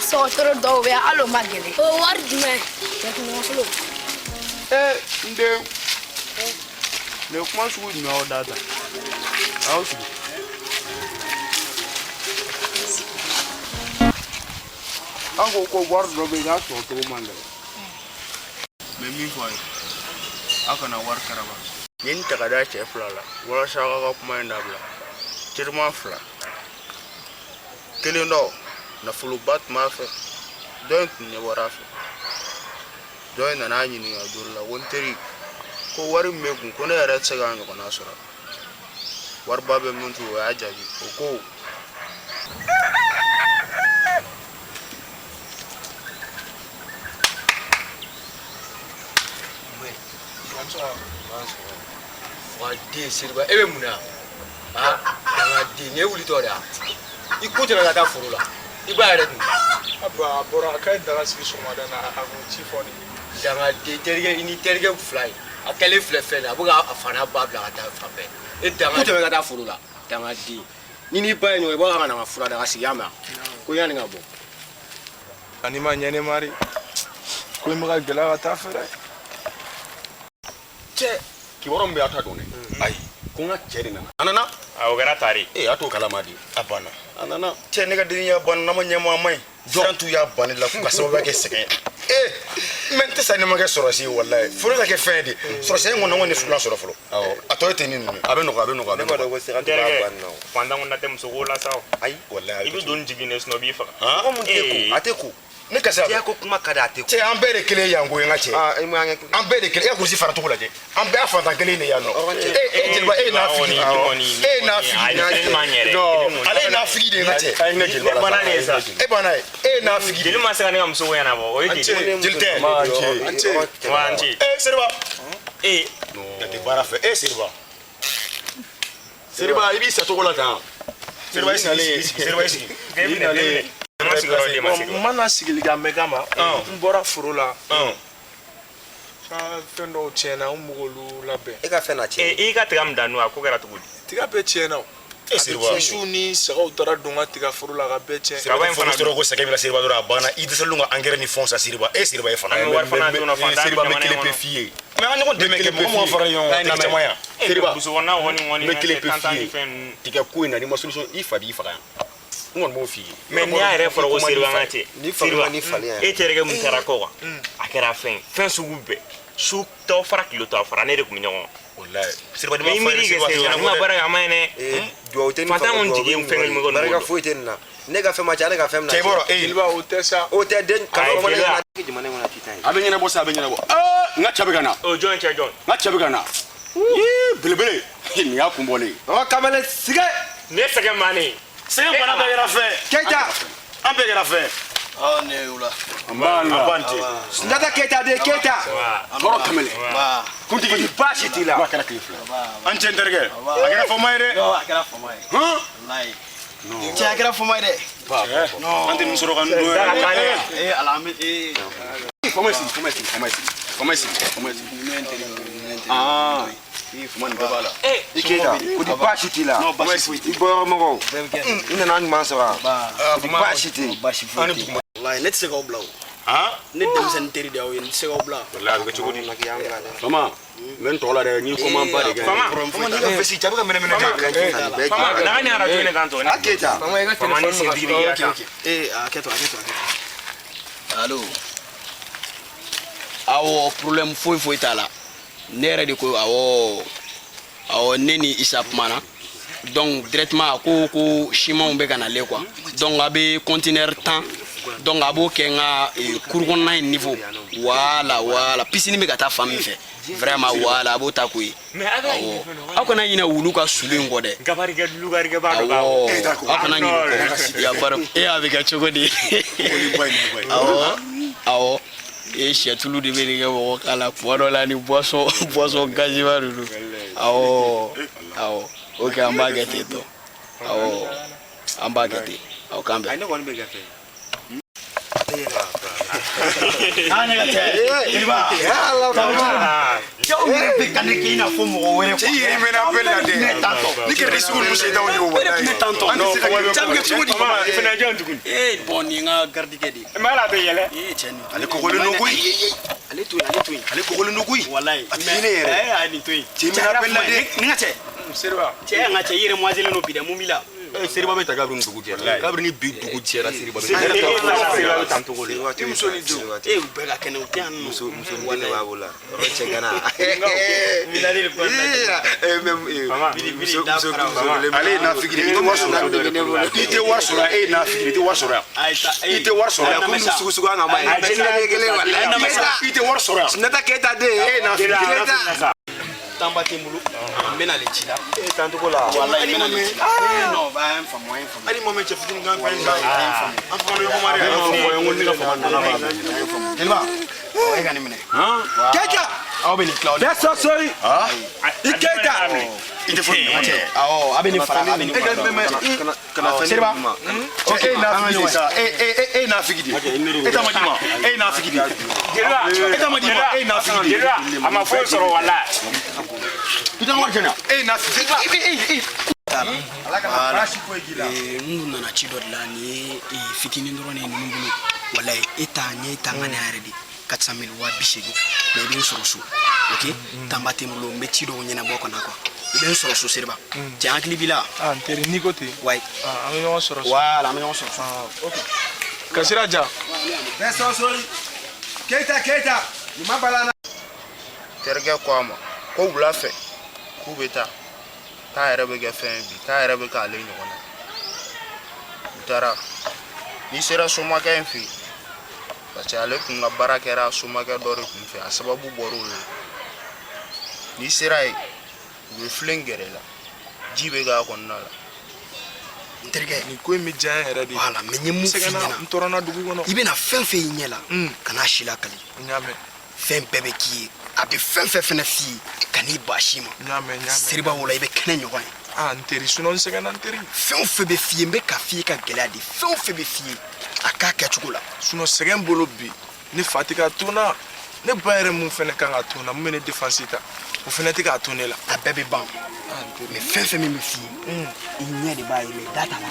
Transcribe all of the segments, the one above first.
so toro do we alo magele. O war jume. Tek no flo. Nde. Ne kuma su with me all that. How should Ango ko war do be ya so toro mande. Me mi ko ai. Aka na war karaba. Yin ta kada ce flala. Wala shaka ka kuma inda bla. Tirma fla. Kele no na fulu bat ma fe. Don't ne wara fe. Join na nanyi ni adulla wonteri ko wari megun ko na yara tsega nga kona sura war babe muntu wa ajabi ko wa di sirba ebe muna danga di ne wuli to da ikuti na ta furula iba yare ni aba bora kai daga sigi soma da na abu chifoni danga di terige ini terige fly akele flefe na buga afana babla ata fabe e danga ikuti na ta furula danga di nini ba ni ba ga na fura daga sigi ama ko yani ngabo ani ma nyane mari ko mi ga gela ta fere che ki woron be ata done ai ko nga chere na anana o gara tari ato kalamadi abana anana che ne ga dinya ban na ma nyama mai jorantu ya ban la ku kaso ba ke sege mente sa ne ma ke sorosi wallahi furu ka ke fedi sorosi ngona ngoni fula soro fulu ato te ni abe no ne ko do se kan ba ban no panda ngona tem so gola saw ai wallahi ibu don jigine sno bi fa ko mun ateku ne kasa ya ko kuma kada ateku che an bere kele yango yanga che an bere kele ya kursi faratu kula je an be afanta kele ne yanno jilba na fi na fi no ale na fi de ngate ai ne jilba bana ne sa bana na fi de ma sa ne am so yana ba o yake jilte manchi serba no te bara fe serba ibi sa to kola ta serba isi mana sigiliga megama mbora furula sa fendo chena umugolu labe e ka fe na che e ka tiga mdanu akugera tugudi tiga be chena serba shuni sago tara dunga tiga furula ga be che serba en fana soro ko sake bila serba dora bana idisa lunga angere ni fonsa serba serba e fana war fana dona fanda serba me kele pe fie mais an ko deme ke mo fara yon na chamaya serba buso wana woni me kele pe tantani fie fen tiga ko ina ni mo solution ifa ngon mo fi men ni are foro ko serba ngate ni fa ni fali e terege mutara ko akera fen sugube su to fara kilo to fara ne de kuminyo wallahi serba de ma fara serba ma bara ya mane do teni fata mon jige fen mo gon baraka foitenna nega fe ma jare ga fem na keboro ilba utesa o te den ka mo na jimane ngona titan abenyana bo sa abenyana bo nga chabegana o John nga chabegana bilbele ni ya kumbole o kamale siga ne sege mane c'est bana be gara fe keta an be gara fe ne ula abante ndata keta de keta toro kamele kuntigi bashi tila ba kala klifla an tenderge agara fo mayre no akara fo mai wallahi no che akara fo mai de no ante musoro kan do alame Fomasi Fumani babala iketa kudi bashi tila no bashi iboro mogo ina nan mansara kudi bashi ti wallahi net se go blow net dem sen teri daw yen se go blow wallahi ga chugudi fama men tola de ni ko man bari ga fama ni ga fesi tabuga mena fama na ni ara jone kanto ni aketa fama ni se diri ya aketo allo awo problème foi tala nere de ko awo neni isap mana donc directement ko chimon be kana le quoi donc abe conteneur temps donc abo kenga courgon na niveau voilà piscine be kata fami fait vraiment voilà abo takui mais aga akona yina wuluka sulu ngode gabari ga lugari ga ba akona yina ya bar avec a chogodi awo et chez tout le monde de voir la poire là ni boisson gajiva lulu ok ambagete to ambagete kambe ai no gon be gafe Ana ka tɛ Jeliba cɛw yɛrɛ bɛ ka ne kɛ i n'a fɔ mɔgɔ wɛrɛ cɛ yɛrɛ mɛna appel la dɛ ni kɛra sugu ninnu seetanw ye o walayi ne tantɔ an tɛ se ka kɛ cɛ bɛ kɛ cogo di i fana ye jɔn tuguni bon nin ka gardikɛ de mais ala bɛ yɛlɛ cɛ nin ale kɔkɔlen don koyi ale to yen ale kɔkɔlen don koyi wallahi a tɛ ne yɛrɛ a nin to yen cɛ mɛna appel la dɛ nin ka cɛ seriba cɛ an ka cɛ yɛrɛ moiselle no bi dɛ mun b'i la seriba bɛ ta kabiri ni dugu jɛra kabiri ni bi dugu jɛra seriba bɛ seriba bɛ tan cogo de i muso ni denw u bɛɛ ka kɛnɛ u tɛ yan nɔ muso den b'a bolo yɔrɔ cɛ gana ale ye nafigi de i tɛ wari sɔrɔ i tɛ wari sɔrɔ e ye nafigi de i tɛ wari sɔrɔ yan i tɛ wari sɔrɔ yan komi sugu an ka ma ye i tɛ wari sɔrɔ yan Sunata Keita den e ye nafigi de tanba tɛ n bolo n bɛna ale ci la e tan togo la wallahi n bɛna ale ci la non a ye n faamu hali mɔmɛ cɛ fitinin kan fɛn da an fana bɛ kumari an fɔ n ko ne ka fama nana ba Jeliba e ka nin minɛ Keita aw bɛ nin tila bɛɛ sɔsɔri i Keita i tɛ foyi ɲɔgɔn cɛ awɔ a bɛ nin fara a bɛ nin kana fɛn Seriba e ye nafigi de sa e ye nafigi de e ta ma di ma e ye nafigi de e ta ma di ma e ye nafigi de a ma foyi sɔrɔ wala i tɛ wari jɛna e ye nafigi minnu nana ci dɔ de la nin ye fitinin dɔrɔn de ye ninnu bolo walayi e t'a ɲɛ i t'a ŋaniya yɛrɛ de 400 000 waa 80 mais i bɛ n sɔrɔ so ok tanba tɛ n bolo n bɛ ci dɔw ɲɛnabɔ ka na quoi i bɛ n sɔrɔ so Seriba cɛ hakili b'i la n teri n'i ko ten wayi an bɛ ɲɔgɔn sɔrɔ so voilà an bɛ ɲɔgɔn sɔrɔ so ok ka sira ja bɛɛ sɔsɔri Keita nin ma bala terikɛ ko a ma ko wula fɛ k'u bɛ taa k'a yɛrɛ bɛ kɛ fɛn bi k'a yɛrɛ bɛ k'ale ɲɔgɔn na u taara n'i sera somakɛ in fɛ yen parce que ale tun ka baara kɛra somakɛ dɔ de kun fɛ a sababu bɔra o la n'i sera yen u bɛ filen gɛrɛ la ji bɛ k'a kɔnɔna la n terikɛ nin ko in bɛ diya n yɛrɛ de ye voilà mais n ye mun f'i ɲɛna n tɔɔrɔ na dugu kɔnɔ i bɛna fɛn fɛn y'i ɲɛ la kan'a si lakali n y'a mɛn fɛn bɛɛ bɛ k'i ye a bɛ fɛn fɛn fɛnɛ f'i ye kan'i ban si ma n y'a mɛn Seriba wala i bɛ kɛnɛ ɲɔgɔn ye n teri n sɛgɛnna n teri fɛn o fɛn bɛ f'i ye n bɛ ka f'i ye ka gɛlɛya de fɛn o fɛn bɛ f'i ye a k'a kɛcogo la sɛgɛn bolo bi ne fa tɛ ka to n na ne ba yɛrɛ mun fɛnɛ kan ka to n na mun bɛ ne défense ta o fɛnɛ tɛ k'a to ne la a bɛɛ bɛ ban mais fɛn fɛn min bɛ f'i ye i ɲɛ de b'a ye mais da t'a la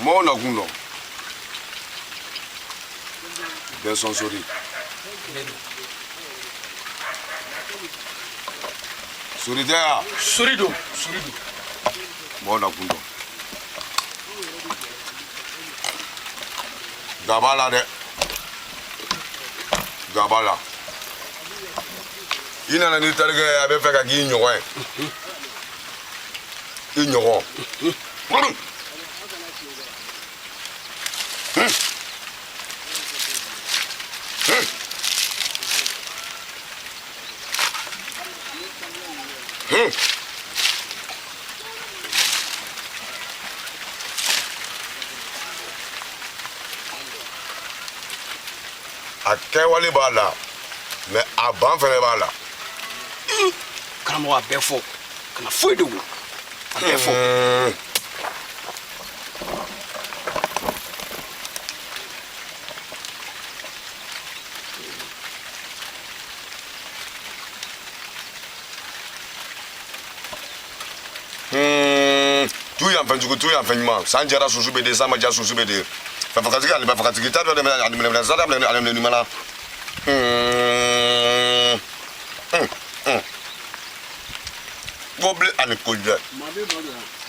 Mɔgɔw nakun dɔn bɛɛ sɔn sori sori tɛ ya sori don mɔgɔw nakun dɔn ga b'a la dɛ ga b'a la i nana ni terikɛ ye a bɛ fɛ ka k'i ɲɔgɔn ye i ɲɔgɔn a kɛwale b'a la mais a ban fɛnɛ b'a la karamɔgɔ a bɛɛ fɔ kana foyi dogo a bɛɛ fɔ tu yan fɛn jugu tu yan fɛn ɲuman san jɛra susu bɛ de san ma ja susu bɛ de fagatigi ale bɛ fagatigi ta dɔ de bɛ ale minɛ zada minɛ ale minɛ ɲuman ko bilen ani ko jɛ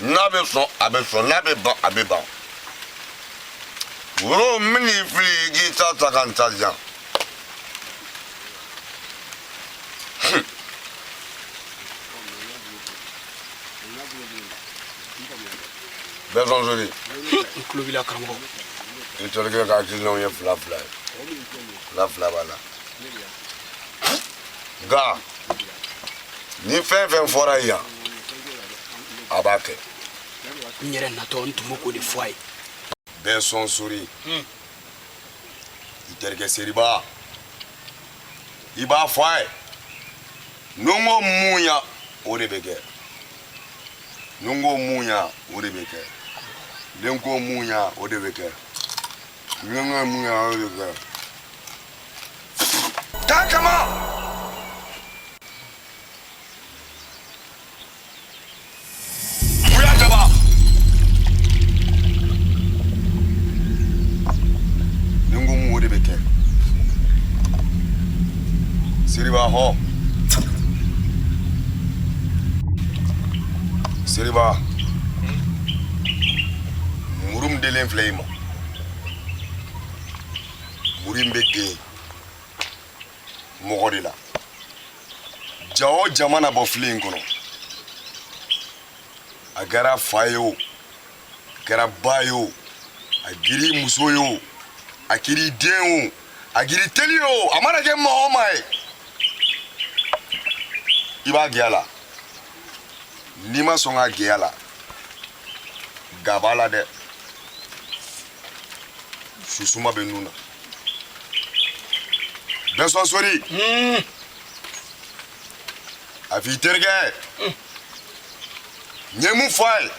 n'a bɛ sɔn a bɛ sɔn n'a bɛ ban a bɛ ban woro min n'i fili k'i ta ta ka n ta jan bɛɛ sɔn sori n tulo b'i la karamɔgɔ i terikɛ ka hakilinaw ye fila fila ye fila b'a la nka ni fɛn fɛn fɔra yan a b'a kɛ n yɛrɛ natɔ n tun bɛ k'o de fɔ a ye bɛɛ sɔn sori i terikɛ seriba i b'a fɔ a ye ni n ko mun ya o de bɛ kɛ ni n ko mun ya o de bɛ kɛ ni n ko mun ya o de bɛ kɛ ni n ko mun ya o de bɛ kɛ taa kama. Seriba ho Seriba murum delen filɛ i ma murum bɛ gen mɔgɔ de la ja o ja mana bɔ file in kɔnɔ a kɛra fa ye o a kɛra ba ye o a kɛra muso ye o a kɛra den o a kɛra teli o a mana kɛ maa o maa ye i b'a gɛn a la n'i ma sɔn ka gɛn a la ga b'a la dɛ susuma bɛ nun na bɛɛ sɔn sori a f'i terikɛ n ye mun fɔ a ye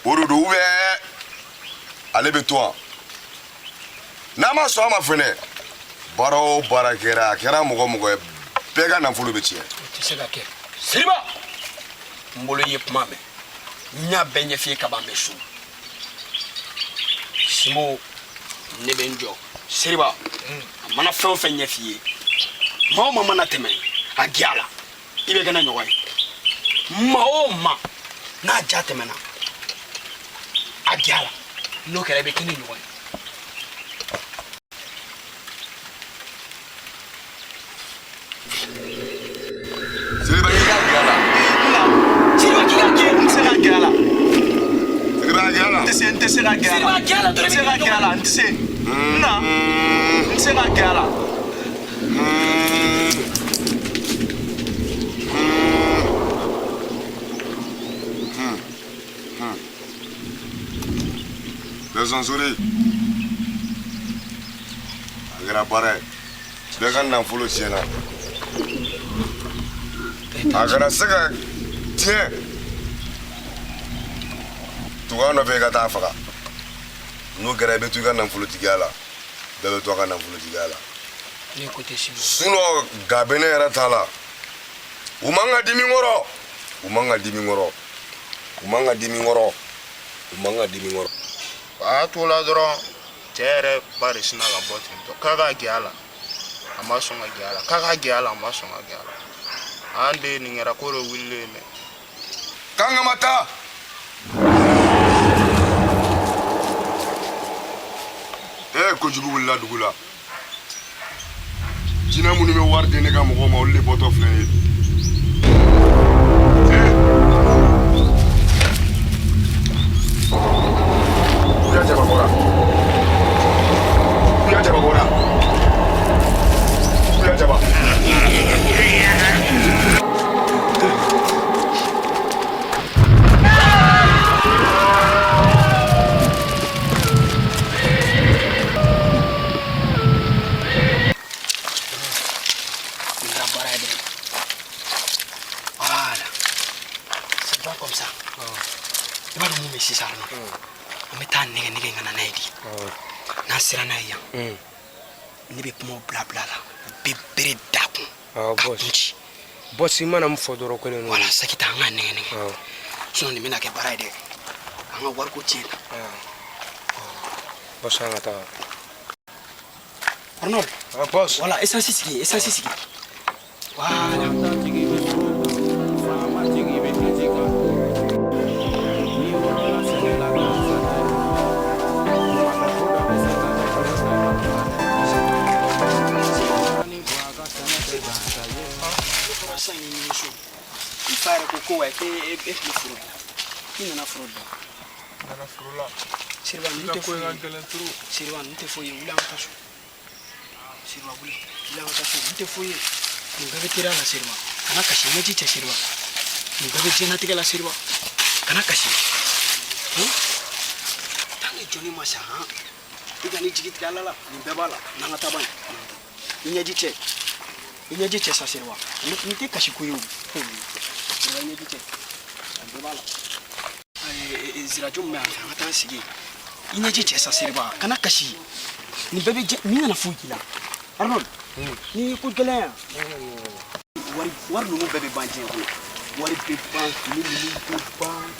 o de don ale bɛ to yan n'a ma sɔn a ma fɛnɛ baara o baara kɛra a kɛra mɔgɔ mɔgɔ ye bɛɛ ka nafolo bɛ tiɲɛ. o tɛ se ka kɛ Seriba n bolo ye kuma mɛn n y'a bɛɛ ɲɛf'i ye ka ban bɛ so Simo ne bɛ n jɔ Seriba a mana fɛn o fɛn ɲɛf'i ye maa o maa mana tɛmɛ a gɛn a la i bɛ kɛ ne ɲɔgɔn ye maa o maa n'a ja tɛmɛna a gɛn a la n'o kɛra i bɛ kɛ ne ɲɔgɔn ye. Seriba k'i ka gɛn a la. Seriba k'i ka gɛn. N tɛ se ka gɛn a la. Seriba ka gɛn a la. N tɛ se ka gɛn a la. Seriba gɛn a la dɔrɔn. N tɛ se ka gɛn a la. N tɛ se. Na. N tɛ se ka gɛn a la. Bɛɛ sɔn sori. A kɛra baara ye. Bɛɛ ka nafolo tiɲɛna. A kana se ka tiɲɛ tugu a nɔfɛ i ka taa faga n'o kɛra i bɛ to i ka nafolotigiya la bɛɛ bɛ to a ka nafolotigiya la sinɔn ga bɛ ne yɛrɛ ta la u man ka dimi kɔrɔ u man ka dimi kɔrɔ u man ka dimi kɔrɔ u man ka dimi kɔrɔ. a y'a to la dɔrɔn cɛ yɛrɛ ba de sina ka bɔ ten tɔ k'a ka gɛn a la a ma sɔn ka gɛn a la k'a ka gɛn a la a ma sɔn ka gɛn a la an de nin kɛra ko de wililen dɛ. k'an ka ma taa. Kojugu wulila dugu la jinɛ minnu bɛ wari di ne ka mɔgɔw ma olu de bɔtɔ filɛ nin ye. Kuya jaba bɔra kuya jaba bɔra kuya jaba. sisan nɔ an bɛ taa nɛgɛ nɛgɛ ka na n'a ye di n'a sera n'a ye yan ne bɛ kumaw bila bila la bɛ bere da kun ka kun ci bɔsi mana mun fɔ dɔrɔn ko ne wala sakita an ka nɛgɛ nɛgɛ sinon nin bɛna kɛ baara ye dɛ an ka wariko tiɲɛ na bɔsi an ka taa Arnold bɔsi wala essence sigi wala Fare ko wa ke e furu ni na furu ana furula sirwa ni te fo sirwa ni te fo ye wula ka so sirwa wula ka so ni te fo ye ni ga tira na sirwa kana ka shi maji ta sirwa nin bɛɛ bɛ diɲɛnatigɛ la seriba kana kasi tant que jɔnni ma sa i ka ni jigi tigɛ ala la nin bɛɛ b'a la n'an ka taa ban i ɲɛji cɛ sa seriba nin tɛ kasi ko ye o seriba i ɲɛji cɛ a bɛɛ b'a la zirajo min bɛ yan an ka taa sigi i ɲɛji cɛ sa seriba kana kasi nin bɛɛ bɛ min nana foyi k'i la Arnold ni ko gɛlɛn yan wari ninnu bɛɛ bɛ ban diɲɛ kɔnɔ wari bɛ ban fini ninnu bɛ ban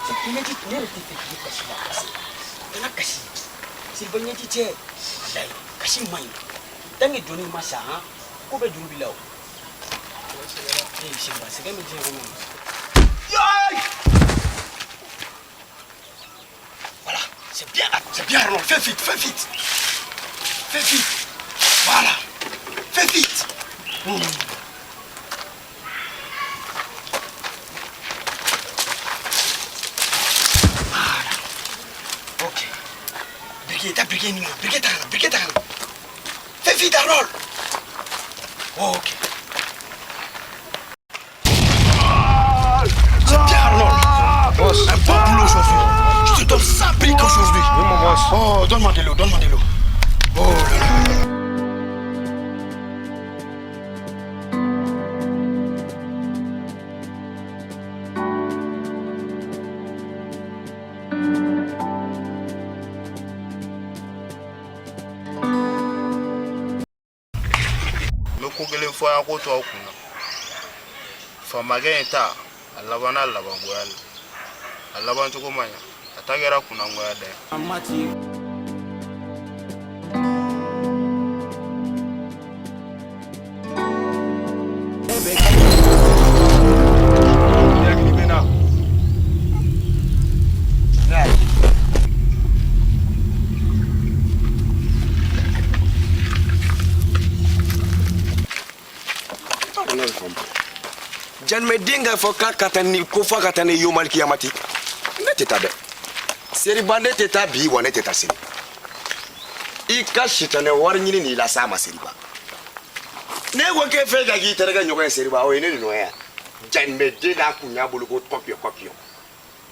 ɲɛji ne yɛrɛ tɛ fɛ k'i kasi la kana kasi seriba ɲɛji cɛ walayi kasi man ɲi tant que donni ma sa ko bɛ juru b'i la o seriba sɛgɛn bɛ diɲɛ kɔnɔ voilà c'est bien Arnold fais vite voilà fais vite voilà ok briquet ta kana fais vite Arnold ok c'est bien Arnold boss un bon boulot aujourd'hui je te donne 100 briques aujourd'hui oui mon boss oh donne-moi de l'eau oh là là ko kelen fɔ yan ko tɔw kunna famakɛ in ta a labanna labangoya la a laban cogo man ɲa a ta kɛra kunnangoya da ye janme dinga fo ka katani ko fa katani yomal kiyamati ne teta de seriba ne teta bi wa ne teta seri I ka shitane wari nyini ni la sama seriba ne ko ke fe ga gi tere ga nyogo seriba o ne no ya janme dinga kunya bulu ko kopio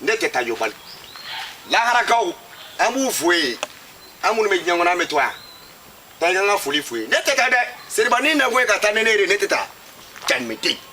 ne teta yomal la harakaw amu fue amu me nyangona metwa ta ga fuli fue ne teta de seriba ni na ko ka tanene ne teta janme dinga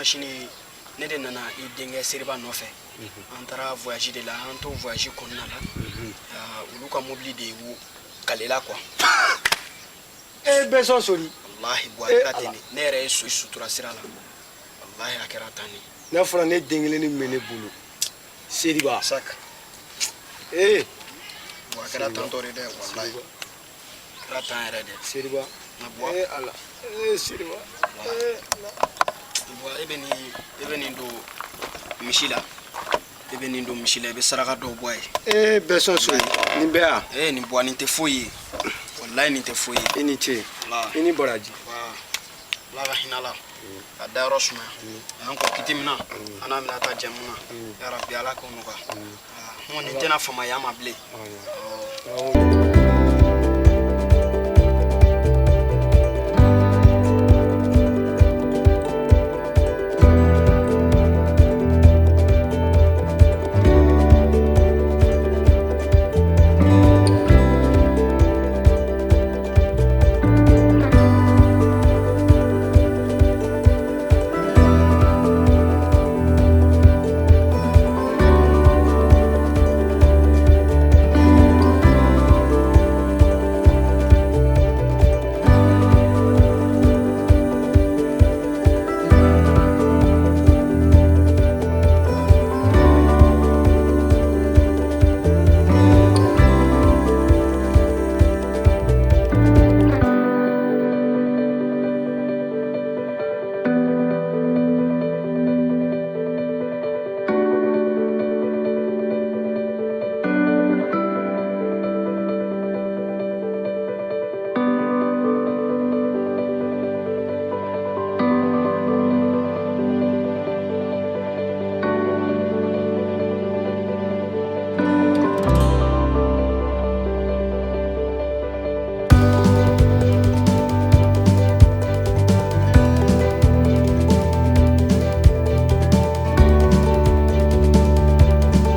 sini ne de nana I denkɛ seriba nɔfɛ an taara voyage de la an to voyage kɔnɔna la olu ka mobili de y'u kalela quoi bɛɛ sɔn sori wallahi bu a kɛra ten de ne yɛrɛ ye so sutura sira la wallahi a kɛra tan de n'a fɔra ne den kelen min bɛ ne bolo seriba sak bu a kɛra tan tɔ de dɛ wallahi a kɛra tan yɛrɛ de seriba ala seriba e bɛ nin don misi la e bɛ nin don misi la I bɛ saraka dɔw bɔ a ye bɛɛ sɔn sori nin bɛɛ yan nin bɔ nin tɛ foyi ye wallahi nin tɛ foyi ye I ni ce I ni baraji Ala ka hinɛ la ka dayɔrɔ sumaya an ko kiti min na an n'a bɛna taa jɛmu na ya rabbi Ala k'o nɔgɔya nin tɛna famaya ma bilen